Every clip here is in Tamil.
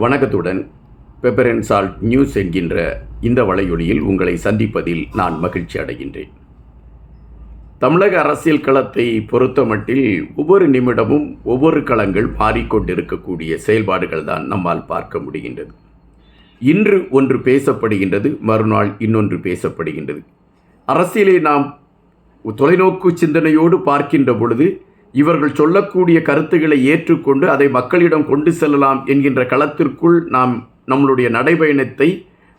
வணக்கத்துடன் பெப்பர் அண்ட் சால்ட் நியூஸ் என்கின்ற இந்த வலையொலியில் உங்களை சந்திப்பதில் நான் மகிழ்ச்சி அடைகின்றேன். தமிழக அரசியல் களத்தை பொறுத்தமட்டில் ஒவ்வொரு நிமிடமும் ஒவ்வொரு களங்கள் மாறிக்கொண்டிருக்கக்கூடிய செயல்பாடுகள் தான் நம்மால் பார்க்க முடிகின்றது. இன்று ஒன்று பேசப்படுகின்றது, மறுநாள் இன்னொன்று பேசப்படுகின்றது. அரசியலை நாம் தொலைநோக்கு சிந்தனையோடு பார்க்கின்ற பொழுது இவர்கள் சொல்லக்கூடிய கருத்துக்களை ஏற்றுக்கொண்டு அதை மக்களிடம் கொண்டு செல்லலாம் என்கின்ற களத்திற்குள் நம்மளுடைய நடைபயணத்தை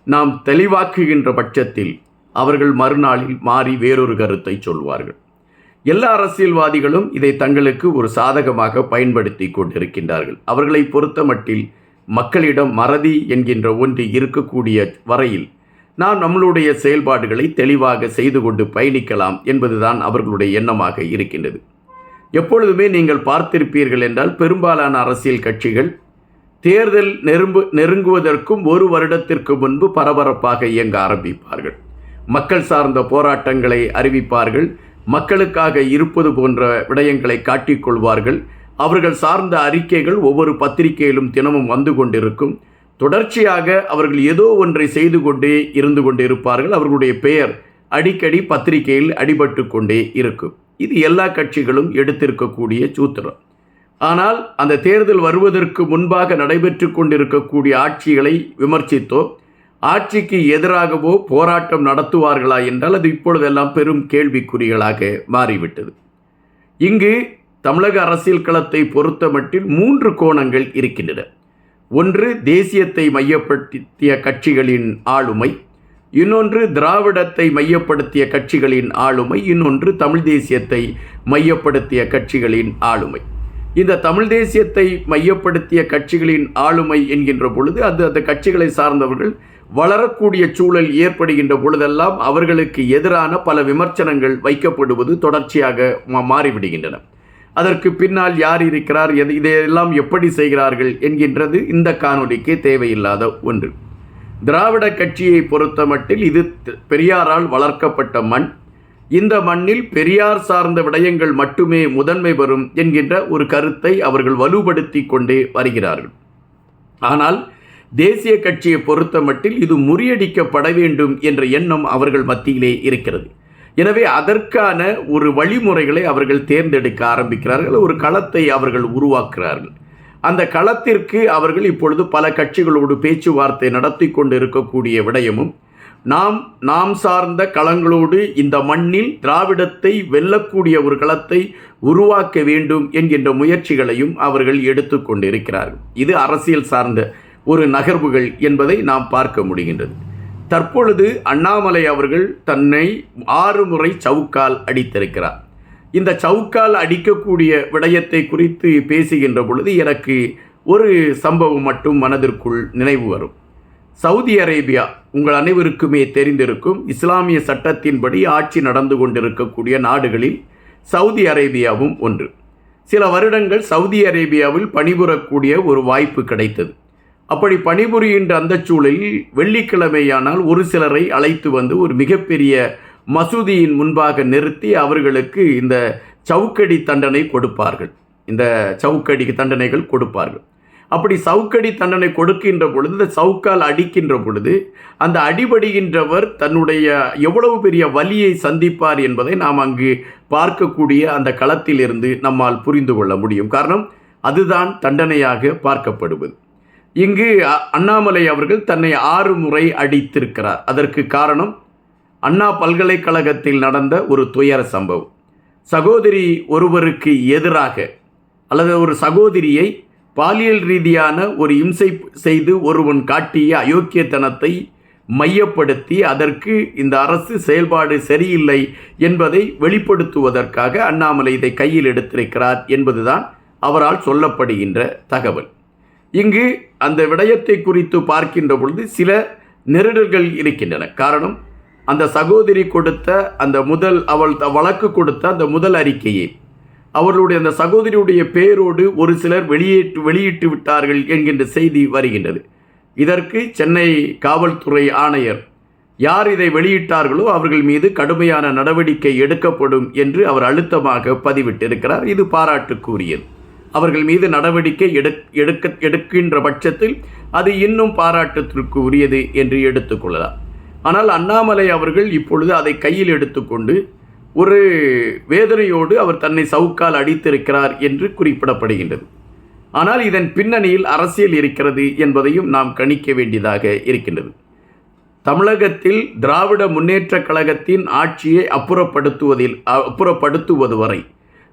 நாம் தெளிவாக்குகின்ற பட்சத்தில் அவர்கள் மறுநாளில் மாறி வேறொரு கருத்தை சொல்வார்கள். எல்லா அரசியல்வாதிகளும் இதை தங்களுக்கு ஒரு சாதகமாக பயன்படுத்தி கொண்டிருக்கின்றார்கள். அவர்களை பொறுத்த மட்டில் மக்களிடம் மறதி என்கின்ற ஒன்று இருக்கக்கூடிய வரையில் நாம் நம்மளுடைய செயல்பாடுகளை தெளிவாக செய்து கொண்டு பயணிக்கலாம் என்பதுதான் அவர்களுடைய எண்ணமாக இருக்கின்றது. எப்பொழுதுமே நீங்கள் பார்த்திருப்பீர்கள் என்றால் பெரும்பாலான அரசியல் கட்சிகள் தேர்தல் நெருங்குவதற்கும் ஒரு வருடத்திற்கு முன்பு பரபரப்பாக இயங்க ஆரம்பிப்பார்கள். மக்கள் சார்ந்த போராட்டங்களை அறிவிப்பார்கள். மக்களுக்காக இருப்பது போன்ற விடயங்களை காட்டிக்கொள்வார்கள். அவர்கள் சார்ந்த அறிக்கைகள் ஒவ்வொரு பத்திரிகையிலும் தினமும் வந்து கொண்டிருக்கும். தொடர்ச்சியாக அவர்கள் ஏதோ ஒன்றை செய்து கொண்டே இருந்து கொண்டிருப்பார்கள். அவர்களுடைய பெயர் அடிக்கடி பத்திரிகையில் அடிபட்டு கொண்டே இருக்கும். இது எல்லா கட்சிகளும் எடுத்திருக்கக்கூடிய சூத்திரம். ஆனால் அந்த தேர்தல் வருவதற்கு முன்பாக நடைபெற்று கொண்டிருக்கக்கூடிய ஆட்சிகளை விமர்சித்தோ ஆட்சிக்கு எதிராகவோ போராட்டம் நடத்துவார்களா என்றால் அது இப்பொழுதெல்லாம் பெரும் கேள்விக்குறிகளாக மாறிவிட்டது. இங்கு தமிழக அரசியல் களத்தை பொறுத்தமட்டில் 3 கோணங்கள் இருக்கின்றன. ஒன்று தேசியத்தை மையப்படுத்திய கட்சிகளின் ஆளுமை, இன்னொன்று திராவிடத்தை மையப்படுத்திய கட்சிகளின் ஆளுமை, இன்னொன்று தமிழ் தேசியத்தை மையப்படுத்திய கட்சிகளின் ஆளுமை. இந்த தமிழ் தேசியத்தை மையப்படுத்திய கட்சிகளின் ஆளுமை என்கின்ற பொழுது அந்த கட்சிகளை சார்ந்தவர்கள் வளரக்கூடிய சூழல் ஏற்படுகின்ற பொழுதெல்லாம் அவர்களுக்கு எதிரான பல விமர்சனங்கள் வைக்கப்படுவது தொடர்ச்சியாக மாறிவிடுகின்றன. அதற்கு பின்னால் யார் இருக்கிறார், இதையெல்லாம் எப்படி செய்கிறார்கள் என்கின்றது இந்த காணொலிக்கு தேவையில்லாத ஒன்று. திராவிட கட்சியை பொறுத்தமட்டில் இது பெரியாரால் வளர்க்கப்பட்ட மண். இந்த மண்ணில் பெரியார் சார்ந்த விடயங்கள் மட்டுமே முதன்மை பெறும் என்கின்ற ஒரு கருத்தை அவர்கள் வலுப்படுத்தி கொண்டே வருகிறார்கள். ஆனால் தேசிய கட்சியை பொறுத்தமட்டில் இது முறியடிக்கப்பட வேண்டும் என்ற எண்ணம் அவர்கள் மத்தியிலே இருக்கிறது. எனவே அதற்கான ஒரு வழிமுறைகளை அவர்கள் தேர்ந்தெடுக்க ஆரம்பிக்கிறார்கள். ஒரு களத்தை அவர்கள் உருவாக்குகிறார்கள். அந்த களத்திற்கு அவர்கள் இப்பொழுது பல கட்சிகளோடு பேச்சுவார்த்தை நடத்தி கொண்டு இருக்கக்கூடிய விடயமும் நாம் சார்ந்த களங்களோடு இந்த மண்ணில் திராவிடத்தை வெல்லக்கூடிய ஒரு களத்தை உருவாக்க வேண்டும் என்கின்ற முயற்சிகளையும் அவர்கள் எடுத்துக்கொண்டு இருக்கிறார்கள். இது அரசியல் சார்ந்த ஒரு நகர்வுகள் என்பதை நாம் பார்க்க முடிகின்றது. தற்பொழுது அண்ணாமலை அவர்கள் தன்னை 6 முறை சவுக்கால் அடித்திருக்கிறார். இந்த சவுக்கால் அடிக்கக்கூடிய விடயத்தை குறித்து பேசுகின்ற பொழுது எனக்கு ஒரு சம்பவம் மட்டும் மனதிற்குள் நினைவு வரும். சவுதி அரேபியா உங்கள் அனைவருக்குமே தெரிந்திருக்கும். இஸ்லாமிய சட்டத்தின்படி ஆட்சி நடந்து கொண்டிருக்கக்கூடிய நாடுகளில் சவுதி அரேபியாவும் ஒன்று. சில வருடங்கள் சவுதி அரேபியாவில் பணிபுரக்கூடிய ஒரு வாய்ப்பு கிடைத்தது. அப்படி பணிபுரிகின்ற அந்த சூழலில் வெள்ளிக்கிழமையானால் ஒரு சிலரை அழைத்து வந்து ஒரு மிகப்பெரிய மசூதியின் முன்பாக நிறுத்தி அவர்களுக்கு இந்த சவுக்கடி தண்டனை கொடுப்பார்கள். அப்படி சவுக்கடி தண்டனை கொடுக்கின்ற பொழுது, இந்த சவுக்கால் அடிக்கின்ற பொழுது அந்த அடிபடுகின்றவர் தன்னுடைய எவ்வளவு பெரிய வலியை சந்திப்பார் என்பதை நாம் அங்கு பார்க்கக்கூடிய அந்த களத்திலிருந்து நம்மால் புரிந்து கொள்ள முடியும். காரணம் அதுதான் தண்டனையாக பார்க்கப்படுவது. இங்கு அண்ணாமலை அவர்கள் தன்னை 6 முறை அடித்திருக்கிறார். அதற்கு காரணம் அண்ணா பல்கலைக்கழகத்தில் நடந்த ஒரு துயர சம்பவம். சகோதரி ஒருவருக்கு எதிராக அல்லது ஒரு சகோதரியை பாலியல் ரீதியான ஒரு இம்சை செய்து ஒருவன் காட்டிய அயோக்கியத்தனத்தை மையப்படுத்தி அதற்கு இந்த அரசு செயல்பாடு சரியில்லை என்பதை வெளிப்படுத்துவதற்காக அண்ணாமலை இதை கையில் எடுத்திருக்கிறார் என்பதுதான் அவரால் சொல்லப்படுகின்ற தகவல். இங்கு அந்த விடயத்தை குறித்து பார்க்கின்ற பொழுது சில நெருடல்கள் இருக்கின்றன. காரணம், அந்த சகோதரி கொடுத்த அவள் வழக்கு கொடுத்த அந்த முதல் அறிக்கையை அவர்களுடைய அந்த சகோதரியுடைய பெயரோடு ஒரு சிலர் வெளியிட்டு விட்டார்கள் என்கின்ற செய்தி வருகின்றது. இதற்கு சென்னை காவல்துறை ஆணையர் யார் இதை வெளியிட்டார்களோ அவர்கள் மீது கடுமையான நடவடிக்கை எடுக்கப்படும் என்று அவர் அழுத்தமாக பதிவிட்டிருக்கிறார். இது பாராட்டுக்குரியது. அவர்கள் மீது நடவடிக்கை எடுக்கின்ற பட்சத்தில் அது இன்னும் பாராட்டத்திற்கு உரியது என்று எடுத்துக்கொள்ளலாம். ஆனால் அண்ணாமலை அவர்கள் இப்பொழுது அதை கையில் எடுத்துக்கொண்டு ஒரு வேதனையோடு அவர் தன்னை சவுக்கால் அடித்திருக்கிறார் என்று குறிப்பிடப்படுகின்றது. ஆனால் இதன் பின்னணியில் அரசியல் இருக்கிறது என்பதையும் நாம் கணிக்க வேண்டியதாக இருக்கின்றது. தமிழகத்தில் திராவிட முன்னேற்றக் கழகத்தின் ஆட்சியை அப்புறப்படுத்துவது வரை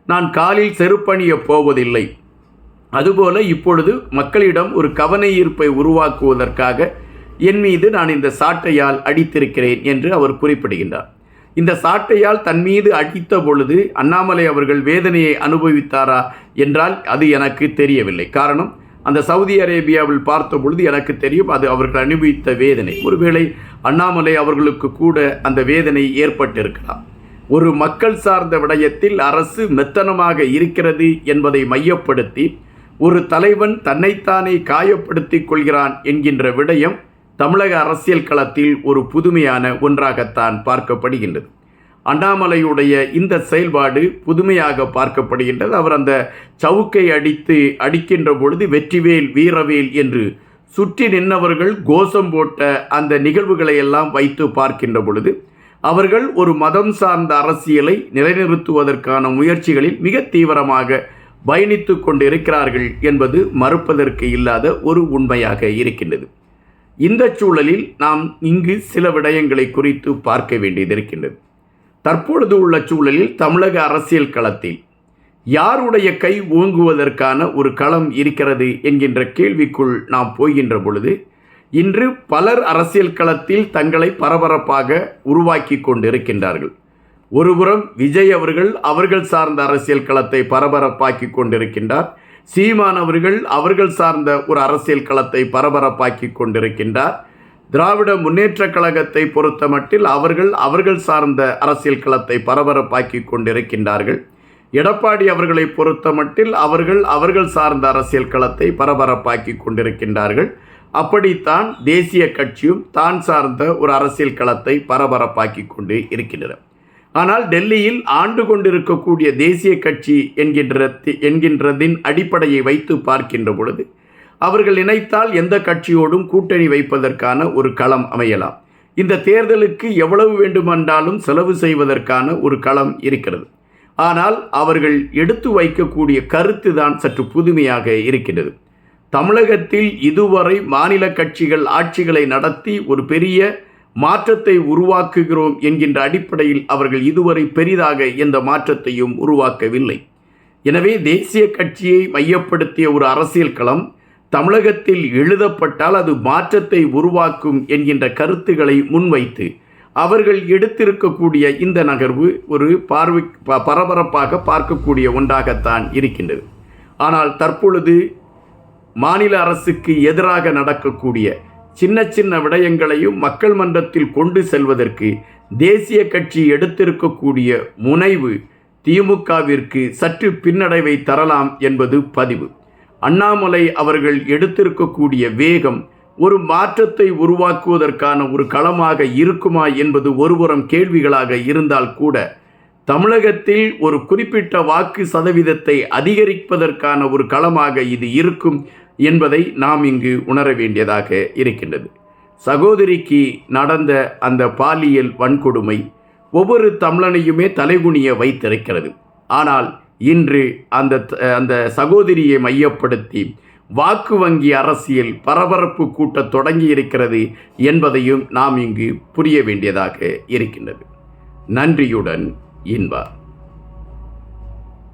நான் காலில் செருப்பணிய போவதில்லை. அதுபோல இப்பொழுது மக்களிடம் ஒரு கவன ஈர்ப்பை உருவாக்குவதற்காக என் மீது நான் இந்த சாட்டையால் அடித்திருக்கிறேன் என்று அவர் குறிப்பிடுகின்றார். இந்த சாட்டையால் தன் மீது அடித்த பொழுது அண்ணாமலை அவர்கள் வேதனையை அனுபவித்தாரா என்றால் அது எனக்கு தெரியவில்லை. காரணம், அந்த சவுதி அரேபியாவில் பார்த்த பொழுது எனக்கு தெரியும் அது அவர்கள் அனுபவித்த வேதனை. ஒருவேளை அண்ணாமலை அவர்களுக்கு கூட அந்த வேதனை ஏற்பட்டிருக்கலாம். ஒரு மக்கள் சார்ந்த விடயத்தில் அரசு மெத்தனமாக இருக்கிறது என்பதை மையப்படுத்தி ஒரு தலைவன் தன்னைத்தானே காயப்படுத்திக் கொள்கிறான் என்கின்ற விடயம் தமிழக அரசியல் களத்தில் ஒரு புதுமையான ஒன்றாகத்தான் பார்க்கப்படுகின்றது. அண்ணாமலையுடைய இந்த செயல்பாடு புதுமையாக பார்க்கப்படுகின்றது. அவர் அந்த சவுக்கை அடிக்கின்ற பொழுது வெற்றிவேல் வீரவேல் என்று சுற்றி நின்றவர்கள் கோஷம் போட்ட அந்த நிகழ்வுகளை எல்லாம் வைத்து பார்க்கின்ற பொழுது அவர்கள் ஒரு மதம் சார்ந்த அரசியலை நிலைநிறுத்துவதற்கான முயற்சிகளில் மிக தீவிரமாக பயணித்து கொண்டிருக்கிறார்கள் என்பது மறுப்பதற்கு இல்லாத ஒரு உண்மையாக இருக்கின்றது. இந்த சூழலில் நாம் இங்கு சில விடயங்களை குறித்து பார்க்க வேண்டியது இருக்கின்றது. தற்பொழுது உள்ள சூழலில் தமிழக அரசியல் களத்தில் யாருடைய கை ஓங்குவதற்கான ஒரு களம் இருக்கிறது என்கின்ற கேள்விக்குள் நாம் போகின்ற பொழுது இன்று பலர் அரசியல் களத்தில் தங்களை பரபரப்பாக உருவாக்கி கொண்டிருக்கின்றார்கள். ஒருபுறம் விஜய் அவர்கள் சார்ந்த அரசியல் களத்தை பரபரப்பாக்கி கொண்டிருக்கின்றார். சீமான் அவர்கள் சார்ந்த ஒரு அரசியல் களத்தை பரபரப்பாக்கி கொண்டிருக்கின்றார். திராவிட முன்னேற்றக் கழகத்தை பொறுத்தமட்டில் அவர்கள் சார்ந்த அரசியல் களத்தை பரபரப்பாக்கி கொண்டிருக்கின்றார்கள். எடப்பாடி அவர்களை பொறுத்தமட்டில் அவர்கள் சார்ந்த அரசியல் களத்தை பரபரப்பாக்கி கொண்டிருக்கின்றார்கள். அப்படித்தான் தேசிய கட்சியும் தான் சார்ந்த ஒரு அரசியல் களத்தை பரபரப்பாக்கி கொண்டு இருக்கின்றன. ஆனால் டெல்லியில் ஆண்டு கொண்டிருக்கக்கூடிய தேசிய கட்சி என்கின்றதின் அடிப்படையை வைத்து பார்க்கின்ற பொழுது அவர்கள் நினைத்தால் எந்த கட்சியோடும் கூட்டணி வைப்பதற்கான ஒரு களம் அமையலாம். இந்த தேர்தலுக்கு எவ்வளவு வேண்டுமென்றாலும் செலவு செய்வதற்கான ஒரு களம் இருக்கிறது. ஆனால் அவர்கள் எடுத்து வைக்கக்கூடிய கருத்து தான் சற்று புதுமையாக இருக்கின்றது. தமிழகத்தில் இதுவரை மாநில கட்சிகள் ஆட்சிகளை நடத்தி ஒரு பெரிய மாற்றத்தை உருவாக்குகிறோம் என்கின்ற அடிப்படையில் அவர்கள் இதுவரை பெரிதாக எந்த மாற்றத்தையும் உருவாக்கவில்லை. எனவே தேசிய கட்சியை மையப்படுத்திய ஒரு அரசியல் களம் தமிழகத்தில் எழுதப்பட்டால் அது மாற்றத்தை உருவாக்கும் என்கின்ற கருத்துக்களை முன்வைத்து அவர்கள் எடுத்திருக்கக்கூடிய இந்த நகர்வு ஒரு பரபரப்பாக பார்க்கக்கூடிய ஒன்றாகத்தான் இருக்கின்றது. ஆனால் தற்பொழுது மாநில அரசுக்கு எதிராக நடக்கக்கூடிய சின்ன சின்ன விடயங்களையும் மக்கள் மன்றத்தில் கொண்டு செல்வதற்கு தேசிய கட்சி எடுத்திருக்கக்கூடிய முனைவு திமுகவிற்கு சற்று பின்னடைவை தரலாம் என்பது பதிவு. அண்ணாமலை அவர்கள் எடுத்திருக்கக்கூடிய வேகம் ஒரு மாற்றத்தை உருவாக்குவதற்கான ஒரு களமாக இருக்குமா என்பது ஒருபுறம் கேள்விகளாக இருந்தால் கூட தமிழகத்தில் ஒரு குறிப்பிட்ட வாக்கு சதவீதத்தை அதிகரிப்பதற்கான ஒரு களமாக இது இருக்கும் என்பதை நாம் இங்கு உணர வேண்டியதாக இருக்கின்றது. சகோதரிக்கு நடந்த அந்த பாலியல் வன்கொடுமை ஒவ்வொரு தமிழனையுமே தலைகுனிய வைத்திருக்கிறது. ஆனால் இன்று அந்த சகோதரியை மையப்படுத்தி வாக்கு வங்கி அரசியல் பரபரப்பு கூட்டத் தொடங்கி இருக்கிறது என்பதையும் நாம் இங்கு புரிய வேண்டியதாக இருக்கின்றது. நன்றியுடன் இன்பா.